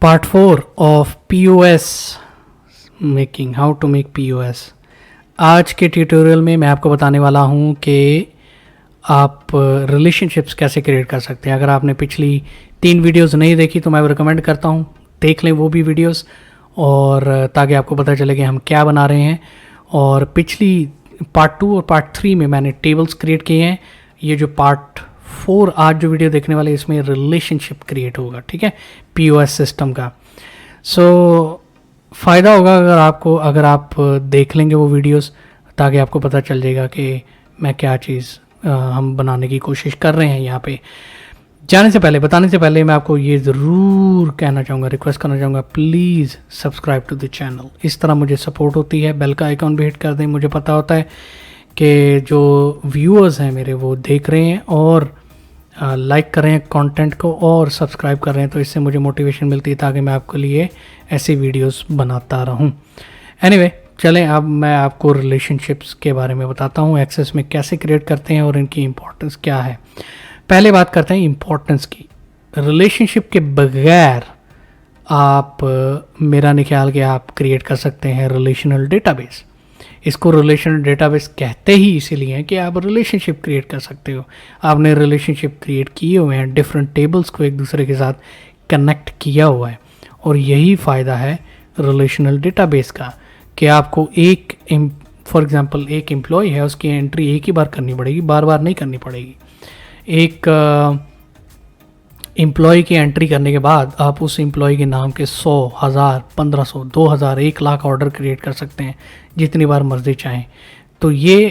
Part 4 of POS making, how to make POS. आज के tutorial में मैं आपको बताने वाला हूँ कि आप रिलेशनशिप्स कैसे क्रिएट कर सकते हैं। अगर आपने पिछली 3 वीडियोस नहीं देखी तो मैं रिकमेंड करता हूँ देख लें वो भी वीडियोस, और ताकि आपको पता चले कि हम क्या बना रहे हैं। और पिछली पार्ट 2 और पार्ट 3 में मैंने टेबल्स क्रिएट किए हैं। ये जो पार्ट 4 आज जो वीडियो देखने वाले इसमें रिलेशनशिप क्रिएट होगा, ठीक है, पीओएस सिस्टम का। सो फ़ायदा होगा अगर आप देख लेंगे वो वीडियोस, ताकि आपको पता चल जाएगा कि मैं क्या चीज़ हम बनाने की कोशिश कर रहे हैं। यहाँ पे बताने से पहले मैं आपको ये ज़रूर कहना चाहूँगा, रिक्वेस्ट करना चाहूँगा, please subscribe to the channel. इस तरह मुझे सपोर्ट होती है। बेल का आइकॉन भी हिट कर दें। मुझे पता होता है कि जो व्यूअर्स हैं मेरे वो देख रहे हैं और लाइक कर रहे हैं कंटेंट को और सब्सक्राइब कर रहे हैं, तो इससे मुझे मोटिवेशन मिलती है ताकि मैं आपके लिए ऐसी वीडियोस बनाता रहूं। एनीवे, चलें अब मैं आपको रिलेशनशिप्स के बारे में बताता हूं, एक्सेस में कैसे क्रिएट करते हैं और इनकी इम्पोर्टेंस क्या है। पहले बात करते हैं इम्पोर्टेंस की। रिलेशनशिप के बगैर आप मेरा नहीं ख्याल कि आप क्रिएट कर सकते हैं रिलेशनल डेटाबेस। इसको रिलेशनल डेटाबेस कहते ही इसीलिए हैं कि आप रिलेशनशिप क्रिएट कर सकते हो। आपने रिलेशनशिप क्रिएट किए हुए हैं, डिफरेंट टेबल्स को एक दूसरे के साथ कनेक्ट किया हुआ है, और यही फ़ायदा है रिलेशनल डेटाबेस का कि आपको फॉर एग्जांपल एक एम्प्लॉय है, उसकी एंट्री एक ही बार करनी पड़ेगी, बार बार नहीं करनी पड़ेगी। एक एम्प्लॉय की एंट्री करने के बाद आप उस एम्प्लॉय के नाम के 100, 1000, 1500, 2000, 1 लाख ऑर्डर क्रिएट कर सकते हैं जितनी बार मर्जी चाहें। तो ये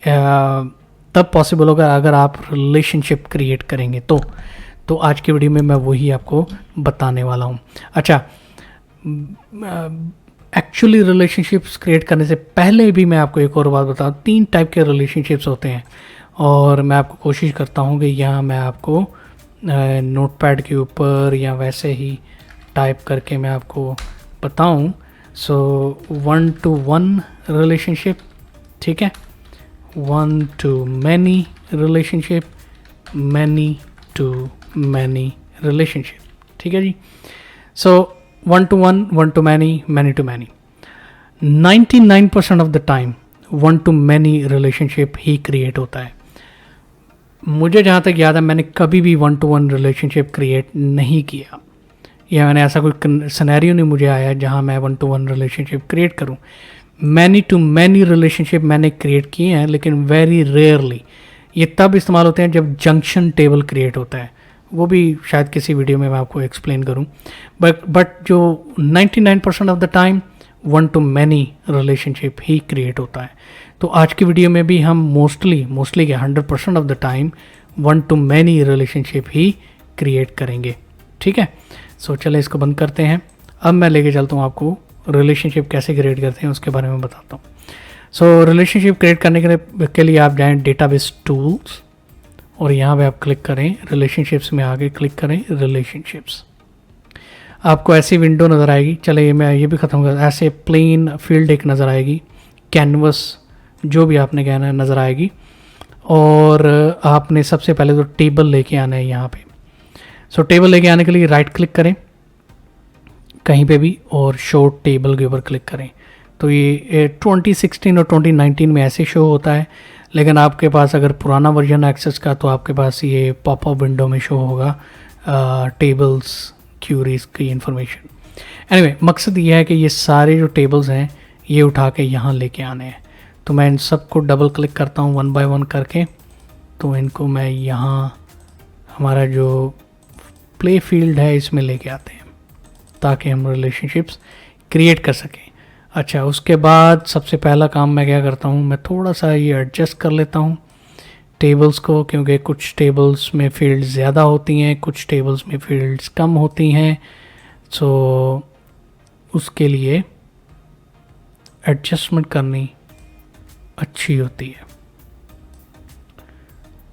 तब पॉसिबल होगा अगर आप रिलेशनशिप क्रिएट करेंगे। तो आज की वीडियो में मैं वही आपको बताने वाला हूँ। अच्छा, एक्चुअली रिलेशनशिप्स क्रिएट करने से पहले भी मैं आपको एक और बात बताऊँ। 3 टाइप के रिलेशनशिप्स होते हैं, और मैं आपको कोशिश करता हूँ कि यहाँ मैं आपको नोटपैड के ऊपर या वैसे ही टाइप करके मैं आपको बताऊं। सो 1 to 1 रिलेशनशिप, ठीक है, 1 to many relationship, many to many relationship, ठीक है जी। सो 1 to 1, 1 to many, many to many। 99% of the time 1 to many relationship he create होता है। मुझे जहाँ तक याद है मैंने कभी भी 1 to 1 रिलेशनशिप क्रिएट नहीं किया, या मैंने ऐसा कोई सिनेरियो नहीं मुझे आया जहाँ मैं 1 to 1 रिलेशनशिप क्रिएट करूँ। मैनी टू मैनी रिलेशनशिप मैंने क्रिएट किए हैं, लेकिन वेरी रेयरली। ये तब इस्तेमाल होते हैं जब जंक्शन टेबल क्रिएट होता है, वो भी शायद किसी वीडियो में मैं आपको एक्सप्लेन करूँ। बट जो 99% of the time 1 to many relationship he create होता है। तो आज की वीडियो में भी हम मोस्टली के 100% of the time 1 to many relationship he create करेंगे, ठीक है। सो चले इसको बंद करते हैं। अब मैं लेके चलता हूँ आपको रिलेशनशिप कैसे क्रिएट करते हैं उसके बारे में बताता हूँ। सो रिलेशनशिप क्रिएट करने के लिए आप जाएँ डेटाबेस टूल्स, और यहाँ पे आप क्लिक करें रिलेशनशिप्स में, आगे क्लिक करें रिलेशनशिप्स। आपको ऐसी विंडो नज़र आएगी। चले मैं ये भी ख़त्म कर, ऐसे प्लेन फील्ड एक नज़र आएगी, कैनवस जो भी आपने कहना है नज़र आएगी, और आपने सबसे पहले तो टेबल लेके आना है यहाँ पे। सो टेबल लेके आने के लिए राइट क्लिक करें कहीं पे भी और शो टेबल के ऊपर क्लिक करें। तो ये 2016 और 2019 में ऐसे शो होता है, लेकिन आपके पास अगर पुराना वर्जन एक्सेस का तो आपके पास ये पॉपअप विंडो में शो होगा टेबल्स क्यूरीज की इंफॉर्मेशन। एनीवे, मकसद ये है कि ये सारे जो टेबल्स हैं ये उठा के यहाँ लेके आने हैं। तो मैं इन सबको डबल क्लिक करता हूँ 1 by 1 करके। तो इनको मैं यहाँ हमारा जो प्ले फील्ड है इसमें लेके आते हैं ताकि हम रिलेशनशिप्स क्रिएट कर सकें। अच्छा, उसके बाद सबसे पहला काम मैं क्या करता हूँ, मैं थोड़ा सा ये एडजस्ट कर लेता हूँ टेबल्स को, क्योंकि कुछ टेबल्स में फील्ड्स ज़्यादा होती हैं, कुछ टेबल्स में फील्ड्स कम होती हैं। सो उसके लिए एडजस्टमेंट करनी अच्छी होती है,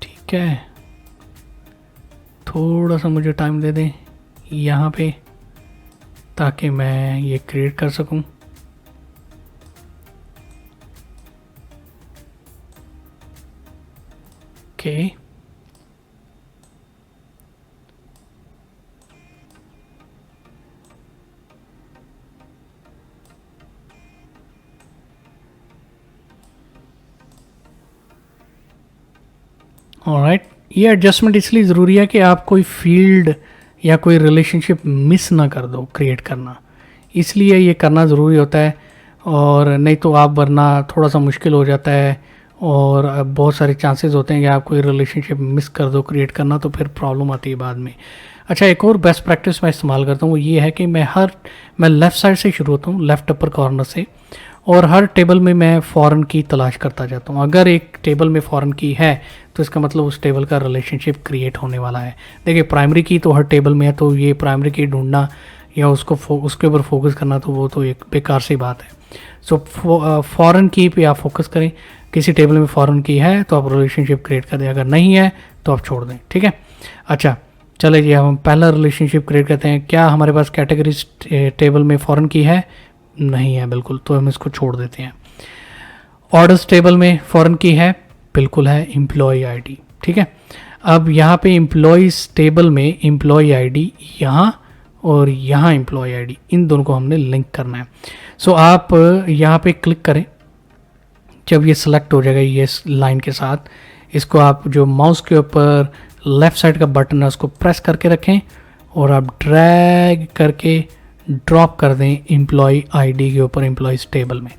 ठीक है। थोड़ा सा मुझे टाइम दे दें यहाँ पे ताकि मैं ये क्रिएट कर सकूं। ओके, ऑलराइट, ये एडजस्टमेंट इसलिए ज़रूरी है कि आप कोई फील्ड या कोई रिलेशनशिप मिस ना कर दो क्रिएट करना, इसलिए ये करना ज़रूरी होता है। और नहीं तो आप वरना थोड़ा सा मुश्किल हो जाता है और बहुत सारे चांसेस होते हैं कि आप कोई रिलेशनशिप मिस कर दो क्रिएट करना, तो फिर प्रॉब्लम आती है बाद में। अच्छा, एक और बेस्ट प्रैक्टिस मैं इस्तेमाल करता हूँ वो ये है कि मैं लेफ़्ट साइड से शुरू होता हूँ, लेफ़्ट अपर कॉर्नर से, और हर टेबल में मैं फॉरेन की तलाश करता जाता हूँ। अगर एक टेबल में फॉरेन की है तो इसका मतलब उस टेबल का रिलेशनशिप क्रिएट होने वाला है। देखिए, प्राइमरी की तो हर टेबल में है, तो ये प्राइमरी की ढूंढना या उसके ऊपर फोकस करना तो वो तो एक बेकार सी बात है। सो फॉरेन की पे आप फोकस करें। किसी टेबल में फॉरेन की है तो आप रिलेशनशिप क्रिएट कर दें, अगर नहीं है तो आप छोड़ दें, ठीक है। अच्छा, चले जी, हम पहला रिलेशनशिप क्रिएट करते हैं। क्या हमारे पास कैटेगरीज टेबल में फॉरेन की है? नहीं है बिल्कुल, तो हम इसको छोड़ देते हैं। ऑर्डर्स टेबल में फॉरेन की है? बिल्कुल है, एम्प्लॉय आईडी, ठीक है। अब यहाँ पे एम्प्लॉयज़ टेबल में एम्प्लॉय आईडी यहाँ और यहाँ एम्प्लॉय आईडी, इन दोनों को हमने लिंक करना है। सो आप यहाँ पे क्लिक करें, जब ये सिलेक्ट हो जाएगा ये लाइन के साथ, इसको आप जो माउस के ऊपर लेफ़्ट साइड का बटन है उसको प्रेस करके रखें और आप ड्रैग करके ड्रॉप कर दें एम्प्लॉय आईडी के ऊपर एम्प्लॉयज़ टेबल में।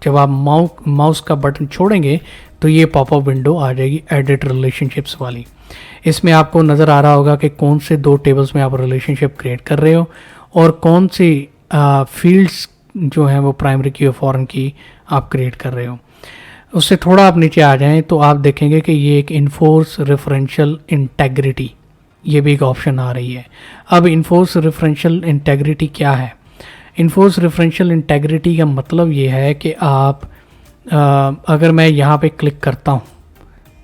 जब आप माउस का बटन छोड़ेंगे तो ये पॉपअप विंडो आ जाएगी एडिट रिलेशनशिप्स वाली। इसमें आपको नज़र आ रहा होगा कि कौन से दो टेबल्स में आप रिलेशनशिप क्रिएट कर रहे हो और कौन सी फील्ड्स जो हैं वो प्राइमरी की और फॉरेन की आप क्रिएट कर रहे हो। उससे थोड़ा आप नीचे आ जाएं तो आप देखेंगे कि ये एक इन्फोर्स रेफरेंशियल इंटेग्रिटी, ये भी एक ऑप्शन आ रही है। अब इन्फोर्स रेफरेंशियल इंटेग्रिटी क्या है? इन्फोर्स रेफरेंशियल इंटेग्रिटी का मतलब ये है कि आप अगर मैं यहाँ पे क्लिक करता हूँ,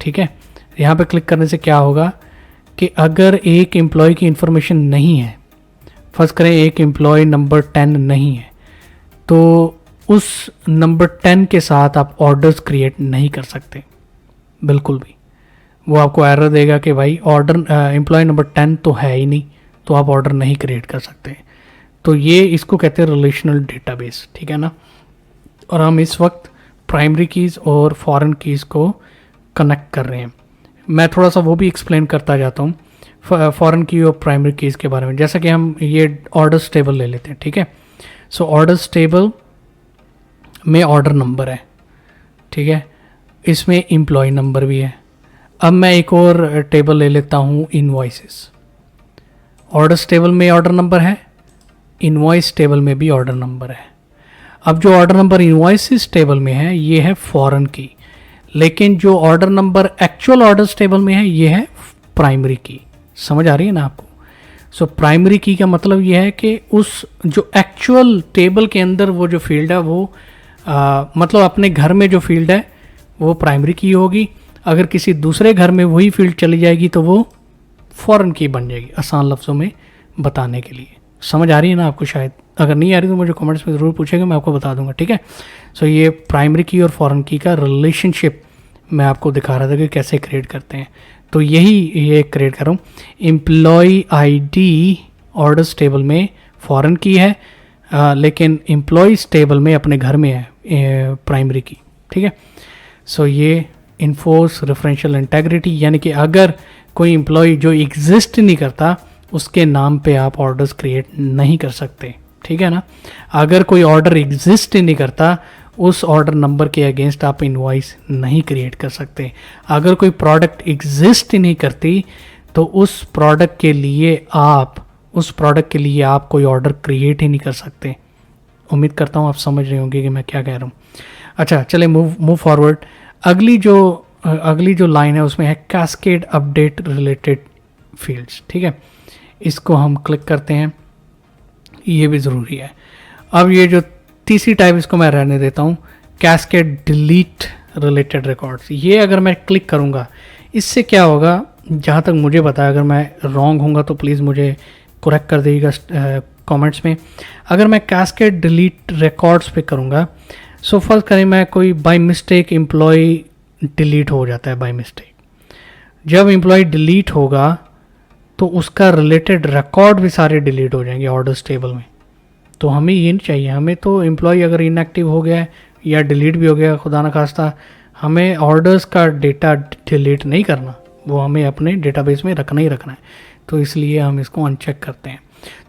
ठीक है, यहाँ पे क्लिक करने से क्या होगा कि अगर एक एम्प्लॉय की इंफॉर्मेशन नहीं है, फर्ज करें एक एम्प्लॉय नंबर 10 नहीं है, तो उस नंबर 10 के साथ आप ऑर्डर्स क्रिएट नहीं कर सकते बिल्कुल भी। वो आपको एरर देगा कि भाई ऑर्डर एम्प्लॉय नंबर 10 तो है ही नहीं, तो आप ऑर्डर नहीं क्रिएट कर सकते। तो ये इसको कहते हैं रिलेशनल डेटाबेस, ठीक है ना। और हम इस वक्त प्राइमरी कीज़ और फॉरेन कीज़ को कनेक्ट कर रहे हैं। मैं थोड़ा सा वो भी एक्सप्लेन करता जाता हूँ फॉरेन की और प्राइमरी कीज़ के बारे में। जैसा कि हम ये ऑर्डर्स टेबल ले लेते हैं, ठीक है। सो ऑर्डर्स टेबल में ऑर्डर नंबर है, ठीक है, इसमें एम्प्लॉय नंबर भी है। अब मैं एक और टेबल ले लेता हूँ इनवॉइसेस। ऑर्डर्स टेबल में ऑर्डर नंबर है, इनवॉइस टेबल में भी ऑर्डर नंबर है। अब जो ऑर्डर नंबर इनवॉइसेस टेबल में है ये है फॉरेन की, लेकिन जो order number actual orders table में है ये है प्राइमरी की। समझ आ रही है ना आपको? सो प्राइमरी की का मतलब ये है कि उस जो एक्चुअल टेबल के अंदर वो जो फील्ड है वो मतलब अपने घर में जो फील्ड है वो प्राइमरी की होगी। अगर किसी दूसरे घर में वही फील्ड चली जाएगी तो वो फॉरेन की बन जाएगी, आसान लफ्ज़ों में बताने के लिए। समझ आ रही है ना आपको? शायद अगर नहीं आ रही तो मुझे कमेंट्स में ज़रूर पूछेगा, मैं आपको बता दूंगा, ठीक है। सो ये प्राइमरी की और फॉरेन की का रिलेशनशिप मैं आपको दिखा रहा था कि कैसे क्रिएट करते हैं। तो यही ये क्रिएट कर रहा हूँ। एम्प्लॉय आईडी ऑर्डर्स टेबल में फॉरेन की है, लेकिन एम्प्लॉयज़ टेबल में अपने घर में है प्राइमरी की, ठीक है। सो ये इन्फोर्स रेफरेंशियल इंटेग्रिटी, यानी कि अगर कोई एम्प्लॉय जो एग्जिस्ट नहीं करता उसके नाम पे आप ऑर्डर्स क्रिएट नहीं कर सकते, ठीक है ना। अगर कोई ऑर्डर एग्जिस्ट ही नहीं करता उस ऑर्डर नंबर के अगेंस्ट आप इनवॉइस नहीं क्रिएट कर सकते। अगर कोई प्रोडक्ट एग्जिस्ट ही नहीं करती तो उस प्रोडक्ट के लिए आप कोई ऑर्डर क्रिएट ही नहीं कर सकते। उम्मीद करता हूँ आप समझ रहे होंगे कि मैं क्या कह रहा हूँ। अच्छा, चले मूव फॉरवर्ड। अगली जो लाइन है उसमें है कैस्केड अपडेट रिलेटेड फील्ड्स, ठीक है। इसको हम क्लिक करते हैं, ये भी ज़रूरी है। अब ये जो तीसरी टाइप इसको मैं रहने देता हूँ, कैस्केड डिलीट रिलेटेड रिकॉर्ड्स। ये अगर मैं क्लिक करूँगा इससे क्या होगा, जहाँ तक मुझे पता है, अगर मैं रॉन्ग होऊंगा तो प्लीज़ मुझे करेक्ट कर दीजिएगा कमेंट्स में। अगर मैं कैस्केड डिलीट रिकॉर्ड्स पे करूँगा, सो फर्ज करें मैं कोई बाय मिस्टेक एम्प्लॉय डिलीट हो जाता है बाय मिस्टेक। जब एम्प्लॉय डिलीट होगा तो उसका रिलेटेड रिकॉर्ड भी सारे डिलीट हो जाएंगे ऑर्डर्स टेबल में। तो हमें ये नहीं चाहिए। हमें तो एम्प्लॉय अगर इनएक्टिव हो गया है या डिलीट भी हो गया खुदा न खास्ता, हमें ऑर्डर्स का डेटा डिलीट नहीं करना, वो हमें अपने डेटाबेस में रखना ही रखना है, तो इसलिए हम इसको अनचेक करते हैं।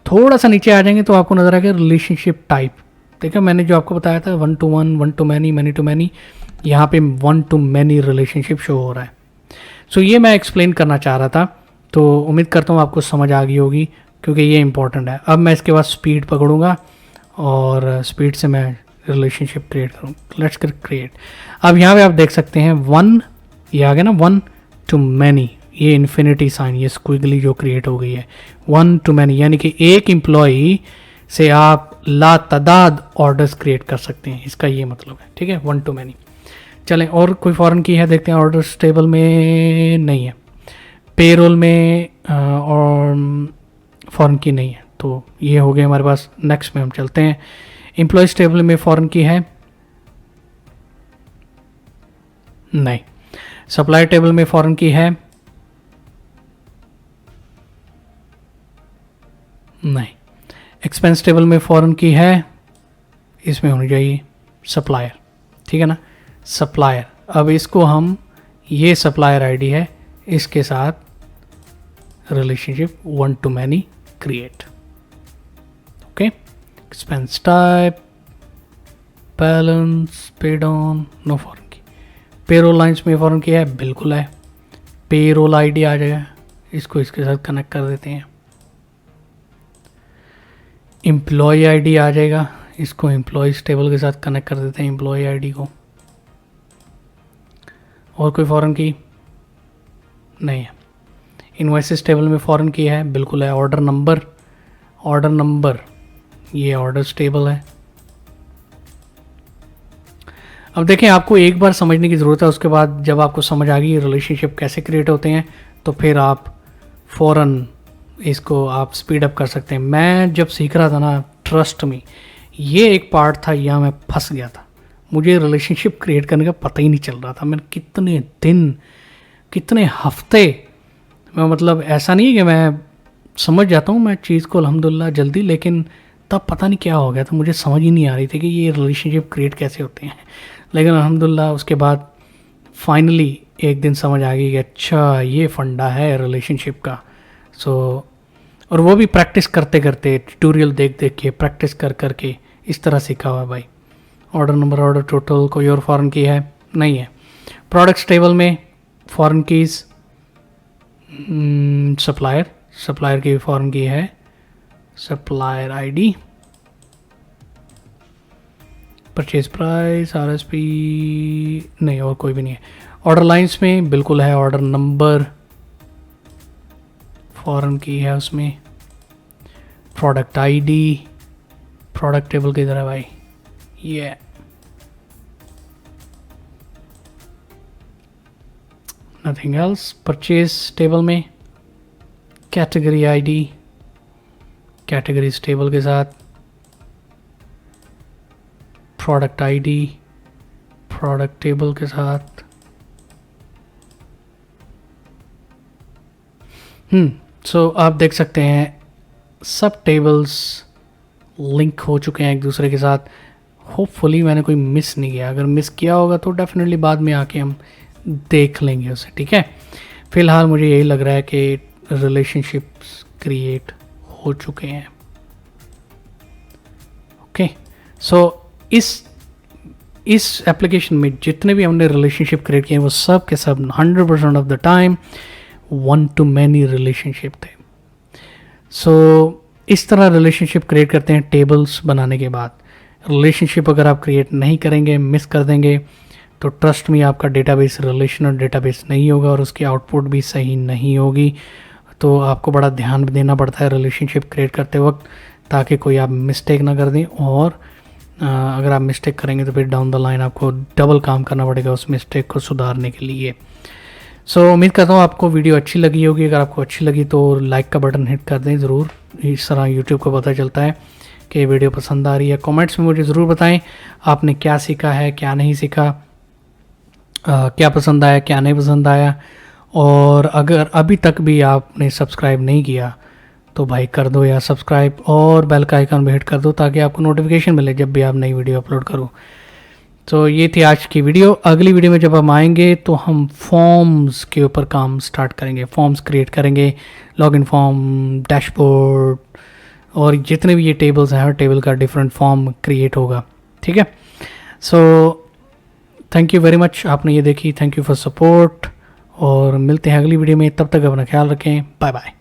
थोड़ा सा नीचे आ जाएंगे तो आपको नजर आएगा रिलेशनशिप टाइप। देखिए मैंने जो आपको बताया था 1 to 1, 1 to many, many to many, यहाँ पे 1 to many रिलेशनशिप शो हो रहा है। सो ये मैं एक्सप्लेन करना चाह रहा था, तो उम्मीद करता हूँ आपको समझ आ गई होगी, क्योंकि ये इंपॉर्टेंट है। अब मैं इसके बाद स्पीड पकड़ूंगा और स्पीड से मैं रिलेशनशिप क्रिएट करूँ। Let's create. अब यहाँ पे आप देख सकते हैं 1, ये आ गया ना 1 to many, ये इन्फिनिटी साइन, ये स्क्विगली जो क्रिएट हो गई है 1 to many, यानी कि एक एम्प्लॉई से आप लातादाद ऑर्डर्स क्रिएट कर सकते हैं, इसका ये मतलब है। ठीक है, 1 to many। चलें और कोई फॉरेन की है देखते हैं। ऑर्डर्स टेबल में नहीं है, पेरोल में और फॉरेन की नहीं है, तो ये हो गया हमारे पास। नेक्स्ट में हम चलते हैं। एम्प्लॉयज टेबल में फॉरेन की है नहीं। सप्लायर टेबल में फॉरेन की है नहीं। एक्सपेंस टेबल में फॉरेन की है, इसमें होनी चाहिए सप्लायर। ठीक है ना, सप्लायर। अब इसको हम, ये सप्लायर आईडी है, इसके साथ relationship 1 to many create. Okay, expense type, balance, paid on, no foreign की। पेरोल लाइंस में फॉरेन की है, बिल्कुल है। पेरोल आईडी आ जाएगा, इसको इसके साथ कनेक्ट कर देते हैं। एम्प्लॉय आईडी आ जाएगा, इसको एम्प्लॉयज टेबल के साथ कनेक्ट कर देते हैं, एम्प्लॉय आईडी को। और कोई फॉरेन की नहीं है। इनवॉइसेस टेबल में फॉरेन की है, बिल्कुल है। ऑर्डर नंबर, ऑर्डर नंबर, ये ऑर्डर्स टेबल है। अब देखें, आपको एक बार समझने की ज़रूरत है, उसके बाद जब आपको समझ आ गई रिलेशनशिप कैसे क्रिएट होते हैं, तो फिर आप फ़ौरन इसको आप स्पीड अप कर सकते हैं। मैं जब सीख रहा था ना, ट्रस्ट में, ये एक पार्ट था यहाँ मैं फंस गया था। मुझे रिलेशनशिप क्रिएट करने का पता ही नहीं चल रहा था। मैंने कितने दिन, कितने हफ्ते, मैं मतलब ऐसा नहीं है कि मैं समझ जाता हूँ मैं चीज़ को अल्हम्दुलिल्लाह जल्दी, लेकिन तब पता नहीं क्या हो गया था, मुझे समझ ही नहीं आ रही थी कि ये रिलेशनशिप क्रिएट कैसे होते हैं। लेकिन अल्हम्दुलिल्लाह उसके बाद फाइनली एक दिन समझ आ गई कि अच्छा ये फंडा है रिलेशनशिप का। सो और वो भी प्रैक्टिस करते करते, ट्यूटोरियल देख देख के, प्रैक्टिस कर कर के इस तरह सीखा हुआ है भाई। ऑर्डर नंबर, ऑर्डर टोटल, कोई और फॉरेन की है नहीं है। प्रोडक्ट्स टेबल में फॉरेन कीज़, सप्लायर, सप्लायर की फॉरेन की है, supplier ID, purchase price, RSP नहीं, और कोई भी नहीं है। ऑर्डर लाइंस में बिल्कुल है, ऑर्डर नंबर फॉरेन की है उसमें। प्रोडक्ट आईडी, प्रोडक्ट टेबल की तरह भाई, ये नथिंग एल्स। परचेज टेबल में कैटेगरी आईडी, कैटेगरीज टेबल के साथ प्रोडक्ट आईडी, प्रोडक्ट टेबल के साथ। सो आप देख सकते हैं सब टेबल्स लिंक हो चुके हैं एक दूसरे के साथ। होपफुली मैंने कोई मिस नहीं किया, अगर मिस किया होगा तो डेफिनेटली बाद में आके हम देख लेंगे उसे। ठीक है, फ़िलहाल मुझे यही लग रहा है कि रिलेशनशिप्स क्रिएट हो चुके हैं। ओके, सो इस एप्लीकेशन में जितने भी हमने रिलेशनशिप क्रिएट किए वो सब के सब 100% of the time 1 to many relationship थे। सो इस तरह रिलेशनशिप क्रिएट करते हैं टेबल्स बनाने के बाद। रिलेशनशिप अगर आप क्रिएट नहीं करेंगे, मिस कर देंगे, तो ट्रस्ट में आपका डेटाबेस रिलेशनल डेटाबेस नहीं होगा और उसकी आउटपुट भी सही नहीं होगी। तो आपको बड़ा ध्यान देना पड़ता है रिलेशनशिप क्रिएट करते वक्त, ताकि कोई आप मिस्टेक ना कर दें। और अगर आप मिस्टेक करेंगे तो फिर डाउन द लाइन आपको डबल काम करना पड़ेगा उस मिस्टेक को सुधारने के लिए। सो उम्मीद करता हूँ आपको वीडियो अच्छी लगी होगी। अगर आपको अच्छी लगी तो लाइक का बटन हिट कर दें ज़रूर, इस तरह यूट्यूब को पता चलता है कि वीडियो पसंद आ रही है। कमेंट्स में मुझे ज़रूर बताएं आपने क्या सीखा है, क्या नहीं सीखा, क्या पसंद आया, क्या नहीं पसंद आया। और अगर अभी तक भी आपने सब्सक्राइब नहीं किया तो भाई कर दो यार सब्सक्राइब, और बेल का आइकन भी हिट कर दो ताकि आपको नोटिफिकेशन मिले जब भी आप नई वीडियो अपलोड करो। तो ये थी आज की वीडियो। अगली वीडियो में जब हम आएंगे तो हम फॉर्म्स के ऊपर काम स्टार्ट करेंगे, फॉर्म्स क्रिएट करेंगे, लॉगिन फॉर्म, डैशबोर्ड और जितने भी ये टेबल्स हैं हर टेबल का डिफरेंट फॉर्म क्रिएट होगा। ठीक है, so thank you very much, आपने ये देखी, थैंक यू फॉर सपोर्ट और मिलते हैं अगली वीडियो में। तब तक अपना ख्याल रखें, बाय बाय।